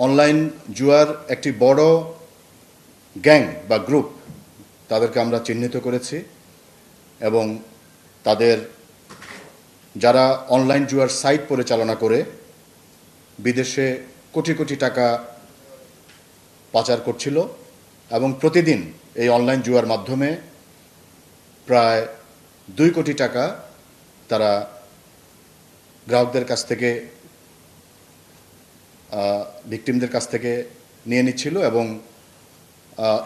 Online জুয়ার একটি বড় গ্যাং বা গ্রুপ তাদেরকে আমরা চিহ্নিত করেছি এবং তাদের যারা অনলাইন জুয়ার সাইট পরিচালনা করে বিদেশে কোটি কোটি টাকা পাচার করছিল এবং প্রতিদিন এই অনলাইন জুয়ার মাধ্যমে প্রায় 2 কোটি টাকা তারা গ্রাহকদের কাছ থেকে ভিকটিমদের কাছ থেকে নিয়ে নিচ্ছিল এবং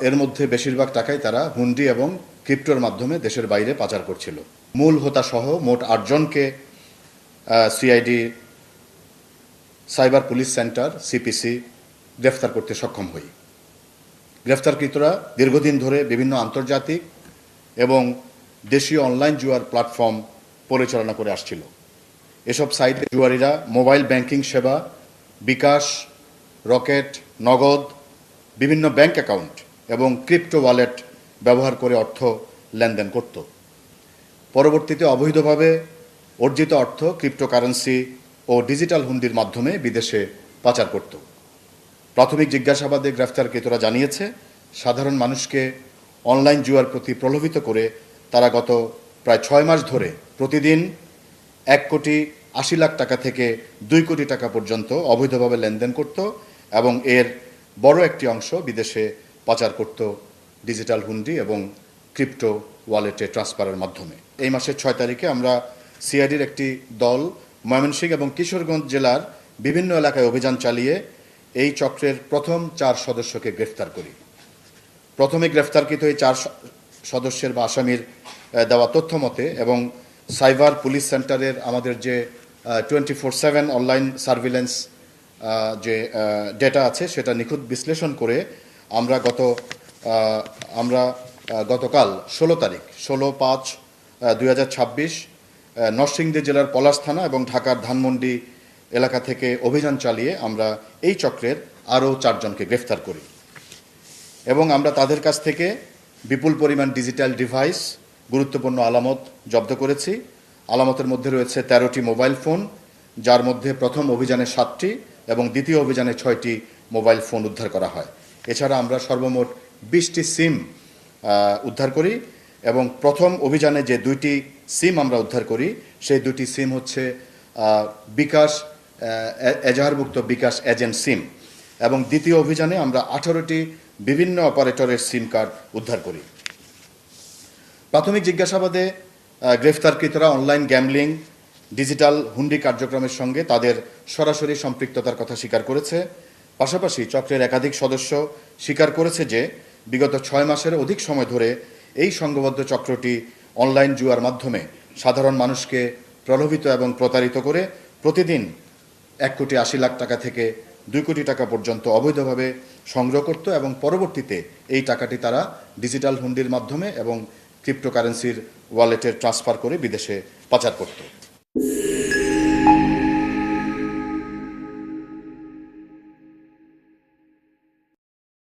এর মধ্যে বেশিরভাগ টাকাই তারা হুন্ডি এবং ক্রিপ্টোর মাধ্যমে দেশের বাইরে পাচার করছিল। মূল হোতা সহ মোট 8 জনকে CID cyber police centre CPC গ্রেফতার করতে সক্ষম হই। গ্রেফতারকৃতরা দীর্ঘদিন ধরে বিভিন্ন আন্তর্জাতিক এবং দেশীয় অনলাইন জুয়ার প্ল্যাটফর্ম পরিচালনা করে আসছিল। এসব সাইটে জুয়ারিরা মোবাইল ব্যাংকিং সেবা, বিকাশ, রকেট, নগদ, বিভিন্ন ব্যাংক অ্যাকাউন্ট এবং ক্রিপ্টো ওয়ালেট ব্যবহার করে অর্থ লেনদেন করত। পরবর্তীতে অবৈধভাবে অর্জিত অর্থ ক্রিপ্টোকারেন্সি ও ডিজিটাল হুন্ডির মাধ্যমে বিদেশে পাচার করত। প্রাথমিক জিজ্ঞাসাবাদে গ্রেফতারকৃতরা জানিয়েছে, সাধারণ মানুষকে অনলাইন জুয়ার প্রতি প্রলোভিত করে তারা গত প্রায় 6 মাস ধরে প্রতিদিন 1,80,00,000 টাকা থেকে 2 কোটি টাকা পর্যন্ত অবৈধভাবে লেনদেন করত এবং এর বড় একটি অংশ বিদেশে পাচার করত ডিজিটাল হুন্ডি এবং ক্রিপ্টো ওয়ালেটে ট্রান্সফারের মাধ্যমে। এই মাসের 6 তারিখে আমরা সিআইডির একটি দল ময়মনসিংহ এবং কিশোরগঞ্জ জেলার বিভিন্ন এলাকায় অভিযান চালিয়ে এই চক্রের প্রথম 4 সদস্যকে গ্রেফতার করি। প্রথমে গ্রেফতারকৃত এই 4 সদস্যের বা আসামির দেওয়া তথ্য মতে এবং সাইবার পুলিশ সেন্টারের আমাদের যে 24/7 অনলাইন সার্ভিলেন্স যে ডেটা আছে সেটা নিখুঁত বিশ্লেষণ করে আমরা গতকাল 16 তারিখ 16/5/2026 নরসিংদী জেলার পলাশ থানা এবং ঢাকার ধানমন্ডি এলাকা থেকে অভিযান চালিয়ে আমরা এই চক্রের আরও 4 জনকে গ্রেফতার করি এবং আমরা তাদের কাছ থেকে বিপুল পরিমাণ ডিজিটাল ডিভাইস, গুরুত্বপূর্ণ আলামত জব্দ করেছি। আলামতের মধ্যে রয়েছে 13টি মোবাইল ফোন, যার মধ্যে প্রথম অভিযানে 7টি এবং দ্বিতীয় অভিযানে 6টি মোবাইল ফোন উদ্ধার করা হয়। এছাড়া আমরা সর্বমোট 20টি সিম উদ্ধার করি এবং প্রথম অভিযানে যে 2টি সিম আমরা উদ্ধার করি সেই 2টি সিম হচ্ছে বিকাশ এজাহারভুক্ত বিকাশ এজেন্ট সিম এবং দ্বিতীয় অভিযানে আমরা 18টি বিভিন্ন অপারেটরের সিম কার্ড উদ্ধার করি। প্রাথমিক জিজ্ঞাসাবাদে গ্রেফতারকৃতরা অনলাইন গ্যামলিং, ডিজিটাল হুন্ডি কার্যক্রমের সঙ্গে তাদের সরাসরি সম্পৃক্ততার কথা স্বীকার করেছে। পাশাপাশি চক্রের একাধিক সদস্য স্বীকার করেছে যে বিগত 6 মাসের অধিক সময় ধরে এই সংঘবদ্ধ চক্রটি অনলাইন জুয়ার মাধ্যমে সাধারণ মানুষকে প্রলোভিত এবং প্রতারিত করে প্রতিদিন 1,80,00,000 টাকা থেকে 2 কোটি টাকা পর্যন্ত অবৈধভাবে সংগ্রহ করত এবং পরবর্তীতে এই টাকাটি তারা ডিজিটাল হুন্ডির মাধ্যমে এবং ক্রিপ্টোকারেন্সির ওয়ালেটে ট্রান্সফার করে বিদেশে পাচার করত।